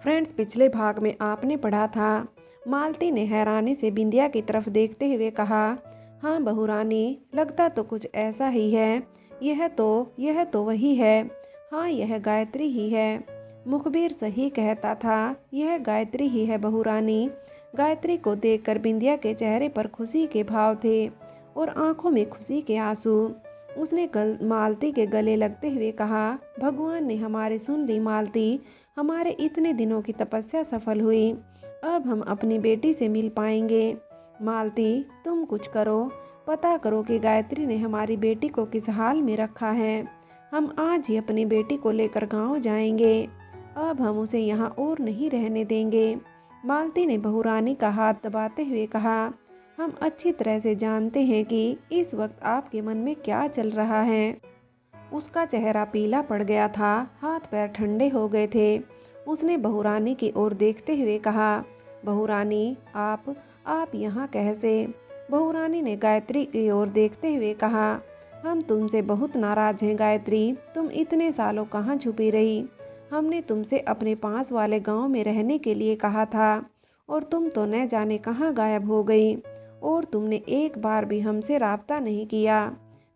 Friends, पिछले भाग में आपने पढ़ा था, मालती ने हैरानी से बिंदिया की तरफ देखते हुए कहा, हाँ बहू रानी, लगता तो कुछ ऐसा ही है। यह तो वही है। हाँ, यह गायत्री ही है। मुखबिर सही कहता था, यह गायत्री ही है बहू रानी। गायत्री को देखकर बिंदिया के चेहरे पर खुशी के भाव थे और आंखों में खुशी के आंसू। उसने मालती के गले लगते हुए कहा, भगवान ने हमारी सुन ली मालती, हमारे इतने दिनों की तपस्या सफल हुई। अब हम अपनी बेटी से मिल पाएंगे। मालती, तुम कुछ करो, पता करो कि गायत्री ने हमारी बेटी को किस हाल में रखा है। हम आज ही अपनी बेटी को लेकर गांव जाएंगे। अब हम उसे यहाँ और नहीं रहने देंगे। मालती ने बहू रानी का हाथ दबाते हुए कहा, हम अच्छी तरह से जानते हैं कि इस वक्त आपके मन में क्या चल रहा है। उसका चेहरा पीला पड़ गया था, हाथ पैर ठंडे हो गए थे। उसने बहू रानी की ओर देखते हुए कहा, बहू रानी, आप यहाँ कैसे? बहू रानी ने गायत्री की ओर देखते हुए कहा, हम तुमसे बहुत नाराज हैं गायत्री। तुम इतने सालों कहाँ छुपी रही? हमने तुमसे अपने पास वाले गांव में रहने के लिए कहा था और तुम तो न जाने कहाँ गायब हो गई। और तुमने एक बार भी हमसे राब्ता नहीं किया।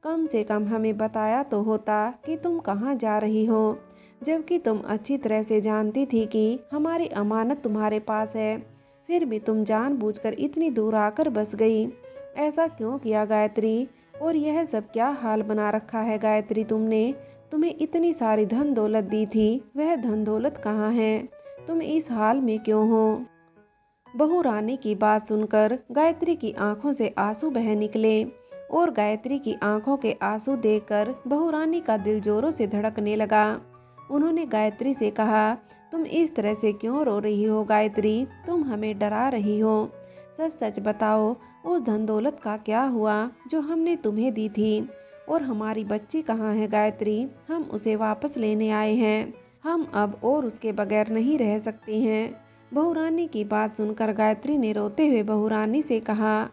कम से कम हमें बताया तो होता कि तुम कहाँ जा रही हो, जबकि तुम अच्छी तरह से जानती थी कि हमारी अमानत तुम्हारे पास है। फिर भी तुम जानबूझकर इतनी दूर आकर बस गई। ऐसा क्यों किया गायत्री? और यह सब क्या हाल बना रखा है गायत्री तुमने? तुम्हें इतनी सारी धन दौलत दी थी, वह धन दौलत कहाँ है? तुम इस हाल में क्यों हो? बहू रानी की बात सुनकर गायत्री की आंखों से आंसू बह निकले और गायत्री की आंखों के आंसू देखकर बहू रानी का दिल जोरों से धड़कने लगा। उन्होंने गायत्री से कहा, तुम इस तरह से क्यों रो रही हो गायत्री? तुम हमें डरा रही हो। सच सच बताओ, उस धन दौलत का क्या हुआ जो हमने तुम्हें दी थी? और हमारी बच्ची कहाँ है गायत्री? हम उसे वापस लेने आए हैं। हम अब और उसके बगैर नहीं रह सकते हैं। बहू रानी की बात सुनकर गायत्री ने रोते हुए बहू रानी से कहा,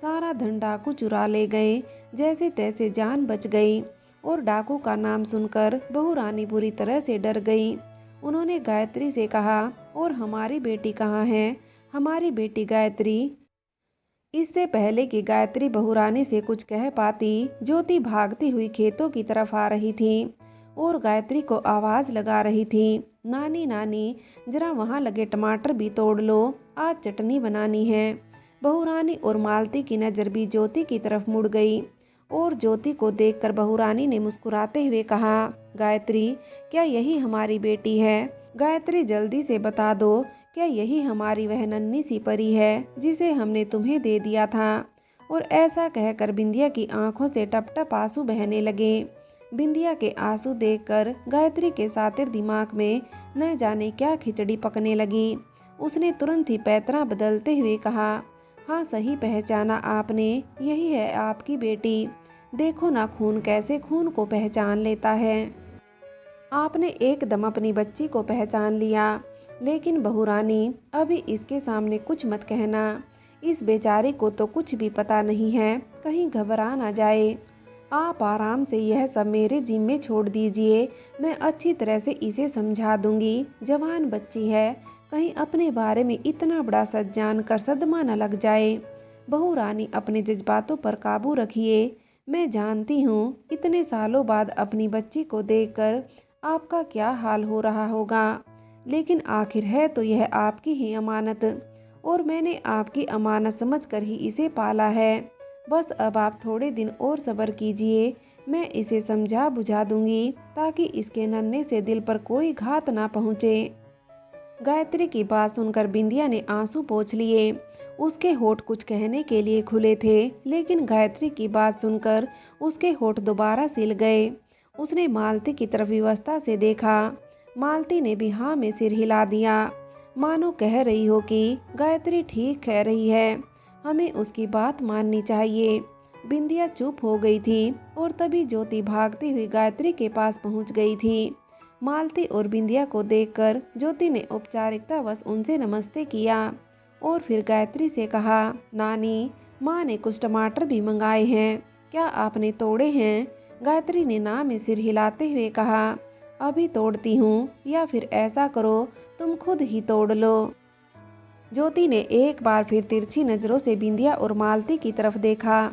सारा धन डाकू चुरा ले गए, जैसे तैसे जान बच गई। और डाकू का नाम सुनकर बहू रानी बुरी तरह से डर गई। उन्होंने गायत्री से कहा, और हमारी बेटी कहाँ है? हमारी बेटी गायत्री? इससे पहले कि गायत्री बहू रानी से कुछ कह पाती, ज्योति भागती हुई खेतों की तरफ आ रही थी और गायत्री को आवाज लगा रही थी, नानी नानी, जरा वहाँ लगे टमाटर भी तोड़ लो, आज चटनी बनानी है। बहू रानी और मालती की नज़र भी ज्योति की तरफ मुड़ गई और ज्योति को देखकर बहू रानी ने मुस्कुराते हुए कहा, गायत्री, क्या यही हमारी बेटी है? गायत्री, जल्दी से बता दो, क्या यही हमारी वह नन्ही सी परी है जिसे हमने तुम्हें दे दिया था? और ऐसा कहकर बिंदिया की आंखों से टप टप आंसू बहने लगे। बिंदिया के आंसू देखकर गायत्री के सातिर दिमाग में न जाने क्या खिचड़ी पकने लगी। उसने तुरंत ही पैतरा बदलते हुए कहा, हाँ, सही पहचाना आपने, यही है आपकी बेटी। देखो ना, खून कैसे खून को पहचान लेता है। आपने एकदम अपनी बच्ची को पहचान लिया। लेकिन बहू रानी, अभी इसके सामने कुछ मत कहना। इस बेचारे को तो कुछ भी पता नहीं है, कहीं घबरा ना जाए। आप आराम से यह सब मेरे जिम्मे छोड़ दीजिए। मैं अच्छी तरह से इसे समझा दूंगी। जवान बच्ची है, कहीं अपने बारे में इतना बड़ा सच जानकर सदमा न लग जाए। बहू रानी, अपने जज्बातों पर काबू रखिए। मैं जानती हूँ इतने सालों बाद अपनी बच्ची को देखकर आपका क्या हाल हो रहा होगा, लेकिन आखिर है तो यह आपकी ही अमानत और मैंने आपकी अमानत समझकर ही इसे पाला है। बस अब आप थोड़े दिन और सब्र कीजिए, मैं इसे समझा बुझा दूंगी ताकि इसके नन्हे से दिल पर कोई घात ना पहुँचे। गायत्री की बात सुनकर बिंदिया ने आंसू पोंछ लिए। उसके होठ कुछ कहने के लिए खुले थे, लेकिन गायत्री की बात सुनकर उसके होठ दोबारा सिल गए। उसने मालती की तरफ विवशता से देखा। मालती ने भी हाँ में सिर हिला दिया, मानो कह रही हो कि गायत्री ठीक कह रही है, हमें उसकी बात माननी चाहिए। बिंदिया चुप हो गई थी और तभी ज्योति भागती हुई गायत्री के पास पहुंच गई थी। मालती और बिंदिया को देखकर ज्योति ने औपचारिकतावश उनसे नमस्ते किया और फिर गायत्री से कहा, नानी, माँ ने कुछ टमाटर भी मंगाए हैं, क्या आपने तोड़े हैं? गायत्री ने ना में सिर हिलाते हुए कहा, अभी तोड़ती हूँ, या फिर ऐसा करो तुम खुद ही तोड़ लो। ज्योति ने एक बार फिर तिरछी नज़रों से बिंदिया और मालती की तरफ देखा।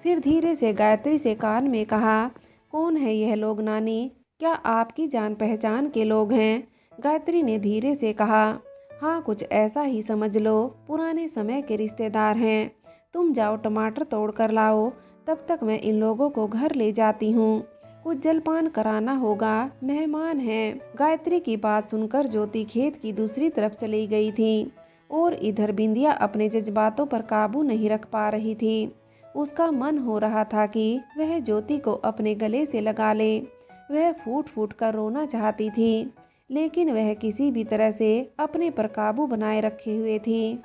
फिर धीरे से गायत्री से कान में कहा, कौन है यह लोग नानी? क्या आपकी जान पहचान के लोग हैं? गायत्री ने धीरे से कहा, हाँ कुछ ऐसा ही समझ लो, पुराने समय के रिश्तेदार हैं। तुम जाओ टमाटर तोड़ कर लाओ, तब तक मैं इन लोगों को घर ले जाती हूँ। कुछ जलपान कराना होगा, मेहमान हैं। गायत्री की बात सुनकर ज्योति खेत की दूसरी तरफ चली गई थी और इधर बिंदिया अपने जज्बातों पर काबू नहीं रख पा रही थी। उसका मन हो रहा था कि वह ज्योति को अपने गले से लगा ले। वह फूट फूट कर रोना चाहती थी, लेकिन वह किसी भी तरह से अपने पर काबू बनाए रखे हुए थी।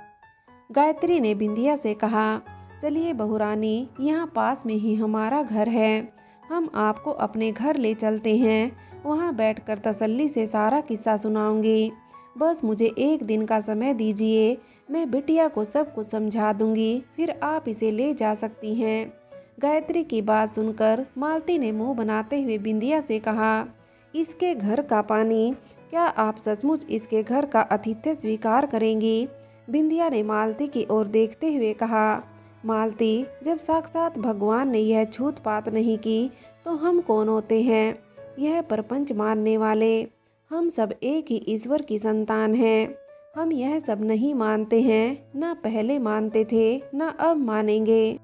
गायत्री ने बिंदिया से कहा, चलिए बहुरानी, यहाँ पास में ही हमारा घर है, हम आपको अपने घर ले चलते हैं। वहाँ बैठकर तसल्ली से सारा किस्सा सुनाऊंगी। बस मुझे एक दिन का समय दीजिए, मैं बिटिया को सब कुछ समझा दूंगी, फिर आप इसे ले जा सकती हैं। गायत्री की बात सुनकर मालती ने मुंह बनाते हुए बिंदिया से कहा, इसके घर का पानी, क्या आप सचमुच इसके घर का आतिथ्य स्वीकार करेंगी? बिंदिया ने मालती की ओर देखते हुए कहा, मालती, जब साक्षात भगवान ने यह छूत पात नहीं की तो हम कौन होते हैं? यह प्रपंच मानने वाले हम सब एक ही ईश्वर की संतान हैं। हम यह सब नहीं मानते हैं, ना पहले मानते थे, ना अब मानेंगे।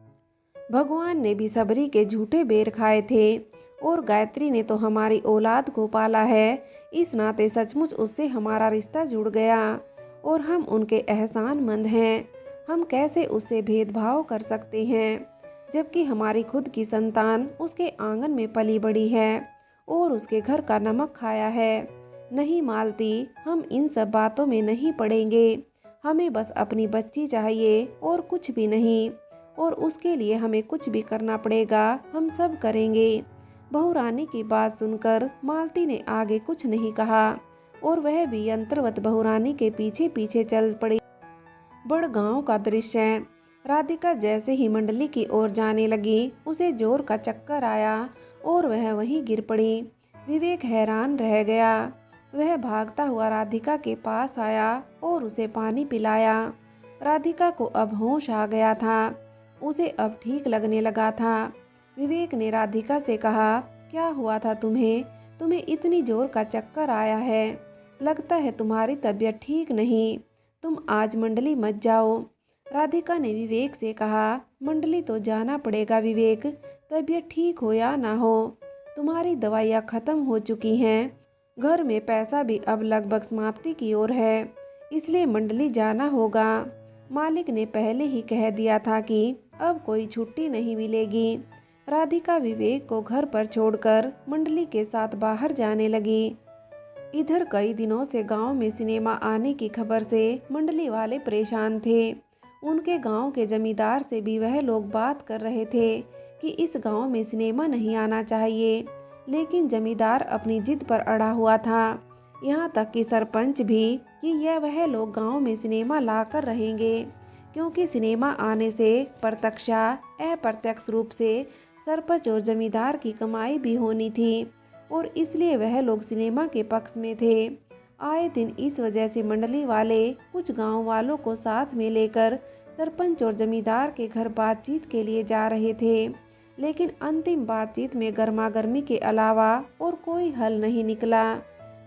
भगवान ने भी सबरी के झूठे बेर खाए थे और गायत्री ने तो हमारी औलाद को पाला है। इस नाते सचमुच उससे हमारा रिश्ता जुड़ गया और हम उनके एहसानमंद हैं। हम कैसे उससे भेदभाव कर सकते हैं, जबकि हमारी खुद की संतान उसके आंगन में पली बड़ी है और उसके घर का नमक खाया है। नहीं मालती, हम इन सब बातों में नहीं पड़ेंगे। हमें बस अपनी बच्ची चाहिए और कुछ भी नहीं, और उसके लिए हमें कुछ भी करना पड़ेगा, हम सब करेंगे। बहुरानी की बात सुनकर मालती ने आगे कुछ नहीं कहा और वह भी यंत्रवत बहुरानी के पीछे पीछे चल पड़ी। बड़गांव का दृश्य। राधिका जैसे ही मंडली की ओर जाने लगी, उसे जोर का चक्कर आया और वह वहीं गिर पड़ी। विवेक हैरान रह गया। वह भागता हुआ राधिका के पास आया और उसे पानी पिलाया। राधिका को अब होश आ गया था, उसे अब ठीक लगने लगा था। विवेक ने राधिका से कहा, क्या हुआ था तुम्हें? तुम्हें इतनी जोर का चक्कर आया है, लगता है तुम्हारी तबीयत ठीक नहीं। तुम आज मंडली मत जाओ। राधिका ने विवेक से कहा, मंडली तो जाना पड़ेगा विवेक, तबीयत ठीक हो या ना हो। तुम्हारी दवाइयाँ खत्म हो चुकी हैं, घर में पैसा भी अब लगभग समाप्ति की ओर है, इसलिए मंडली जाना होगा। मालिक ने पहले ही कह दिया था कि अब कोई छुट्टी नहीं मिलेगी। राधिका विवेक को घर पर छोड़कर मंडली के साथ बाहर जाने लगी। इधर कई दिनों से गांव में सिनेमा आने की खबर से मंडली वाले परेशान थे। उनके गांव के जमींदार से भी वह लोग बात कर रहे थे कि इस गांव में सिनेमा नहीं आना चाहिए, लेकिन जमींदार अपनी जिद पर अड़ा हुआ था। यहाँ तक कि सरपंच भी कि यह वह लोग गांव में सिनेमा लाकर रहेंगे, क्योंकि सिनेमा आने से प्रत्यक्ष अप्रत्यक्ष रूप से सरपंच और जमींदार की कमाई भी होनी थी और इसलिए वह लोग सिनेमा के पक्ष में थे। आए दिन इस वजह से मंडली वाले कुछ गांव वालों को साथ में लेकर सरपंच और जमींदार के घर बातचीत के लिए जा रहे थे, लेकिन अंतिम बातचीत में गर्मागर्मी के अलावा और कोई हल नहीं निकला।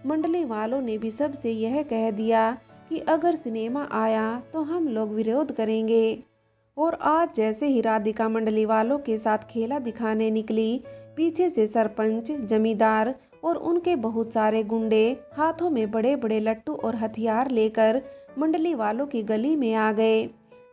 मंडली वालों ने भी सबसे यह कह दिया कि अगर सिनेमा आया तो हम लोग विरोध करेंगे। और आज जैसे ही राधिका मंडली वालों के साथ खेला दिखाने निकली, पीछे से सरपंच, जमींदार और उनके बहुत सारे गुंडे हाथों में बड़े बड़े लट्टू और हथियार लेकर मंडली वालों की गली में आ गए।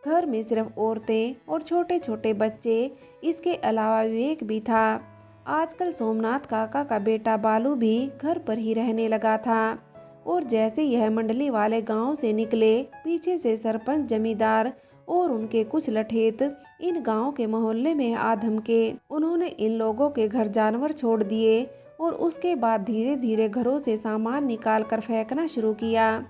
घर में सिर्फ औरतें और छोटे छोटे बच्चे, इसके अलावा विवेक भी था। आजकल सोमनाथ काका का बेटा बालू भी घर पर ही रहने लगा था। और जैसे यह मंडली वाले गांव से निकले, पीछे से सरपंच, जमींदार और उनके कुछ लठेत इन गांव के मोहल्ले में आ धमके। उन्होंने इन लोगों के घर जानवर छोड़ दिए और उसके बाद धीरे धीरे घरों से सामान निकाल कर फेंकना शुरू किया।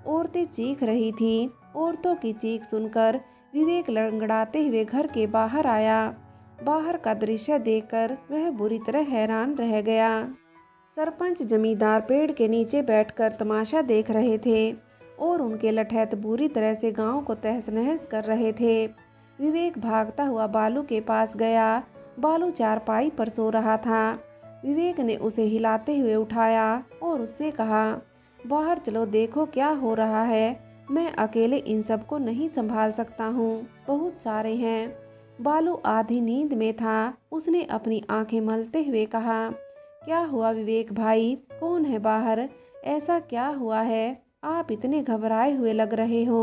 औरतें चीख रही थीं। औरतों की चीख सुनकर विवेक लड़खड़ाते हुए घर के बाहर आया। बाहर का दृश्य देखकर वह बुरी तरह हैरान रह गया। सरपंच जमींदार पेड़ के नीचे बैठकर तमाशा देख रहे थे और उनके लठैत बुरी तरह से गांव को तहस नहस कर रहे थे। विवेक भागता हुआ बालू के पास गया। बालू चारपाई पर सो रहा था। विवेक ने उसे हिलाते हुए उठाया और उससे कहा, बाहर चलो, देखो क्या हो रहा है। मैं अकेले इन सबको नहीं संभाल सकता हूँ, बहुत सारे हैं। बालू आधी नींद में था। उसने अपनी आंखें मलते हुए कहा, क्या हुआ विवेक भाई, कौन है बाहर? ऐसा क्या हुआ है, आप इतने घबराए हुए लग रहे हो?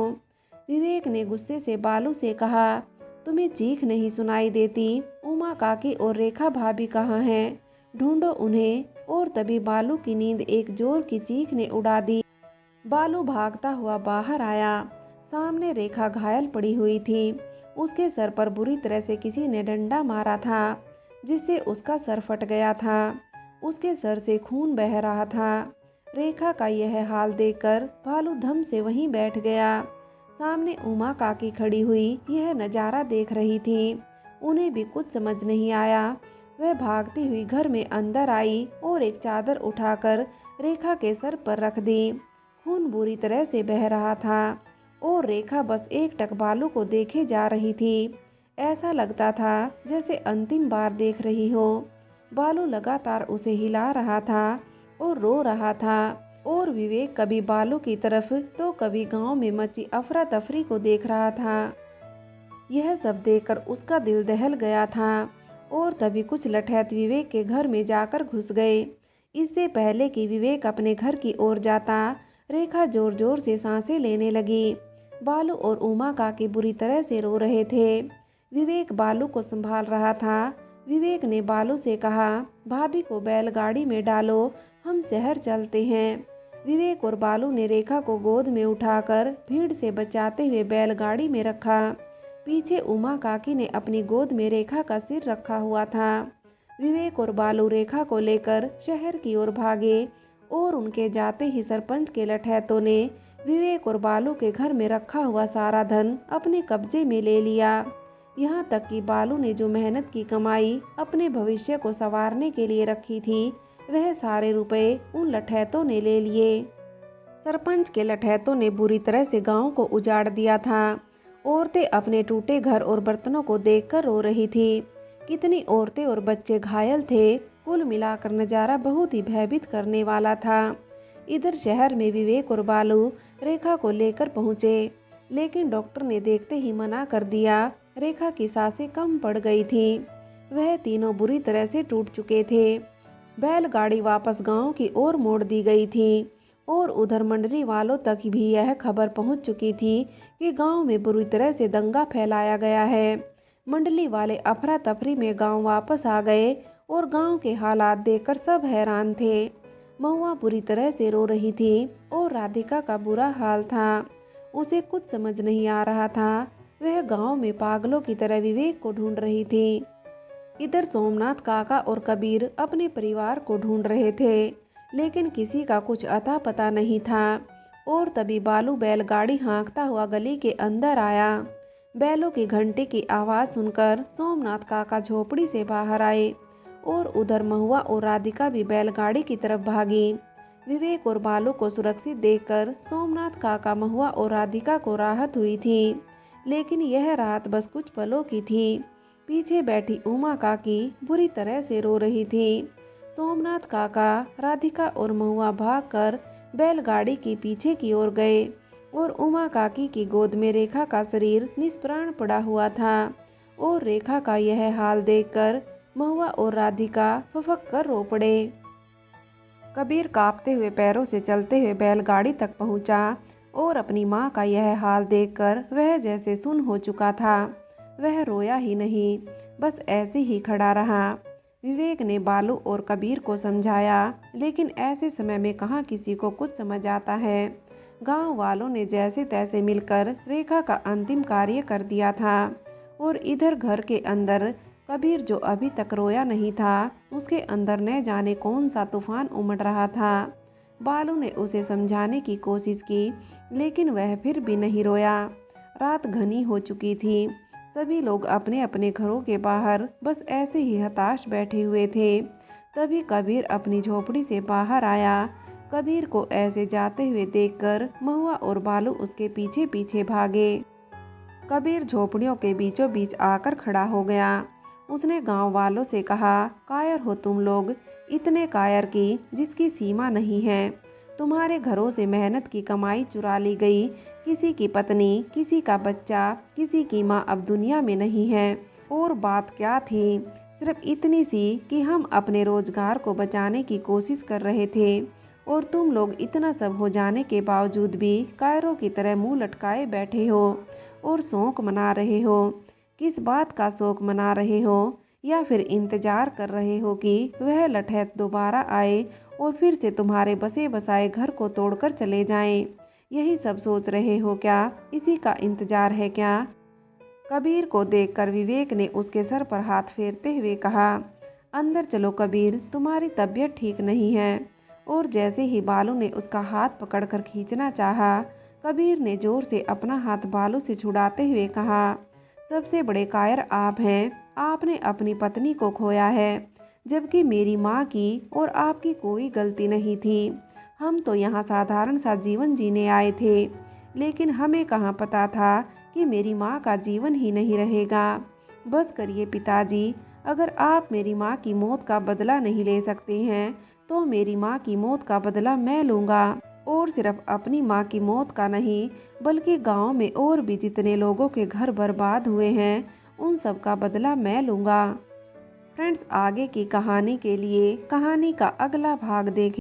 विवेक ने गुस्से से बालू से कहा, तुम्हें चीख नहीं सुनाई देती? उमा काकी और रेखा भाभी कहाँ हैं? ढूंढो उन्हें। और तभी बालू की नींद एक जोर की चीख ने उड़ा दी। बालू भागता हुआ बाहर आया। सामने रेखा घायल पड़ी हुई थी। उसके सर पर बुरी तरह से किसी ने डंडा मारा था, जिससे उसका सर फट गया था। उसके सर से खून बह रहा था। रेखा का यह हाल देखकर भालू धम से वहीं बैठ गया। सामने उमा काकी खड़ी हुई यह नज़ारा देख रही थी। उन्हें भी कुछ समझ नहीं आया। वह भागती हुई घर में अंदर आई और एक चादर उठाकर रेखा के सर पर रख दी। खून बुरी तरह से बह रहा था और रेखा बस एकटक बालू को देखे जा रही थी। ऐसा लगता था जैसे अंतिम बार देख रही हो। बालू लगातार उसे हिला रहा था और रो रहा था और विवेक कभी बालू की तरफ तो कभी गांव में मची अफरा तफरी को देख रहा था। यह सब देखकर उसका दिल दहल गया था और तभी कुछ लठैत विवेक के घर में जाकर घुस गए। इससे पहले कि विवेक अपने घर की ओर जाता, रेखा जोर जोर से सांसें लेने लगी। बालू और उमा काकी बुरी तरह से रो रहे थे। विवेक बालू को संभाल रहा था। विवेक ने बालू से कहा, भाभी को बैलगाड़ी में डालो, हम शहर चलते हैं। विवेक और बालू ने रेखा को गोद में उठाकर भीड़ से बचाते हुए बैलगाड़ी में रखा। पीछे उमा काकी ने अपनी गोद में रेखा का सिर रखा हुआ था। विवेक और बालू रेखा को लेकर शहर की ओर भागे और उनके जाते ही सरपंच के लठैतों ने विवेक और बालू के घर में रखा हुआ सारा धन अपने कब्जे में ले लिया। यहाँ तक कि बालू ने जो मेहनत की कमाई अपने भविष्य को संवारने के लिए रखी थी, वह सारे रुपए उन लठैतों ने ले लिए। सरपंच के लठैतों ने बुरी तरह से गांव को उजाड़ दिया था। औरतें अपने टूटे घर और बर्तनों को देखकर रो रही थी। कितनी औरतें और बच्चे घायल थे। कुल मिलाकर नज़ारा बहुत ही भयभीत करने वाला था। इधर शहर में विवेक और बालू रेखा को लेकर पहुँचे, लेकिन डॉक्टर ने देखते ही मना कर दिया। रेखा की सांसें कम पड़ गई थी। वह तीनों बुरी तरह से टूट चुके थे। बैलगाड़ी वापस गांव की ओर मोड़ दी गई थी और उधर मंडली वालों तक भी यह खबर पहुंच चुकी थी कि गांव में बुरी तरह से दंगा फैलाया गया है। मंडली वाले अफरा तफरी में गांव वापस आ गए और गांव के हालात देखकर सब हैरान थे। महुआ बुरी तरह से रो रही थी और राधिका का बुरा हाल था। उसे कुछ समझ नहीं आ रहा था। वह गांव में पागलों की तरह विवेक को ढूंढ रही थी। इधर सोमनाथ काका और कबीर अपने परिवार को ढूंढ रहे थे, लेकिन किसी का कुछ अता पता नहीं था। और तभी बालू बैलगाड़ी हाँकता हुआ गली के अंदर आया। बैलों की घंटे की आवाज़ सुनकर सोमनाथ काका झोपड़ी से बाहर आए और उधर महुआ और राधिका भी बैलगाड़ी की तरफ भागी। विवेक और बालू को सुरक्षित देखकर सोमनाथ काका, महुआ और राधिका को राहत हुई थी, लेकिन यह राहत बस कुछ पलों की थी। पीछे बैठी उमा काकी बुरी तरह से रो रही थी। सोमनाथ काका, राधिका और महुआ भागकर बैलगाड़ी के पीछे की ओर गए और उमा काकी की गोद में रेखा का शरीर निष्प्राण पड़ा हुआ था। और रेखा का यह हाल देखकर महुआ और राधिका फफक कर रो पड़े। कबीर कांपते हुए पैरों से चलते हुए बैलगाड़ी तक पहुंचा और अपनी माँ का यह हाल देखकर वह जैसे सुन हो चुका था। वह रोया ही नहीं, बस ऐसे ही खड़ा रहा। विवेक ने बालू और कबीर को समझाया, लेकिन ऐसे समय में कहाँ किसी को कुछ समझ आता है। गांव वालों ने जैसे तैसे मिलकर रेखा का अंतिम कार्य कर दिया था। और इधर घर के अंदर कबीर, जो अभी तक रोया नहीं था, उसके अंदर न जाने कौन सा तूफान उमड़ रहा था। बालू ने उसे समझाने की कोशिश की, लेकिन वह फिर भी नहीं रोया। रात घनी हो चुकी थी। सभी लोग अपने अपने घरों के बाहर बस ऐसे ही हताश बैठे हुए थे। तभी कबीर अपनी झोपड़ी से बाहर आया। कबीर को ऐसे जाते हुए देखकर महुआ और बालू उसके पीछे पीछे भागे। कबीर झोपड़ियों के बीचों बीच आकर खड़ा हो गया। उसने गांव वालों से कहा, कायर हो तुम लोग, इतने कायर की जिसकी सीमा नहीं है। तुम्हारे घरों से मेहनत की कमाई चुरा ली गई। किसी की पत्नी, किसी का बच्चा, किसी की माँ अब दुनिया में नहीं है। और बात क्या थी, सिर्फ इतनी सी कि हम अपने रोजगार को बचाने की कोशिश कर रहे थे, और तुम लोग इतना सब हो जाने के बावजूद भी कायरों की तरह मुंह लटकाए बैठे हो और शौक मना रहे हो। किस बात का शौक मना रहे हो? या फिर इंतजार कर रहे हो कि वह लठैत दोबारा आए और फिर से तुम्हारे बसे बसाए घर को तोड़कर चले जाएं? यही सब सोच रहे हो क्या? इसी का इंतजार है क्या? कबीर को देखकर विवेक ने उसके सर पर हाथ फेरते हुए कहा, अंदर चलो कबीर, तुम्हारी तबीयत ठीक नहीं है। और जैसे ही बालू ने उसका हाथ पकड़कर खींचना चाहा, कबीर ने जोर से अपना हाथ बालू से छुड़ाते हुए कहा, सबसे बड़े कायर आप हैं। आपने अपनी पत्नी को खोया है, जबकि मेरी माँ की और आपकी कोई गलती नहीं थी। हम तो यहाँ साधारण सा जीवन जीने आए थे, लेकिन हमें कहाँ पता था कि मेरी माँ का जीवन ही नहीं रहेगा। बस करिए पिताजी, अगर आप मेरी माँ की मौत का बदला नहीं ले सकते हैं, तो मेरी माँ की मौत का बदला मैं लूँगा। और सिर्फ अपनी माँ की मौत का नहीं, बल्कि गांव में और भी जितने लोगों के घर बर्बाद हुए हैं, उन सब का बदला मैं लूँगा। फ्रेंड्स, आगे की कहानी के लिए कहानी का अगला भाग देखें।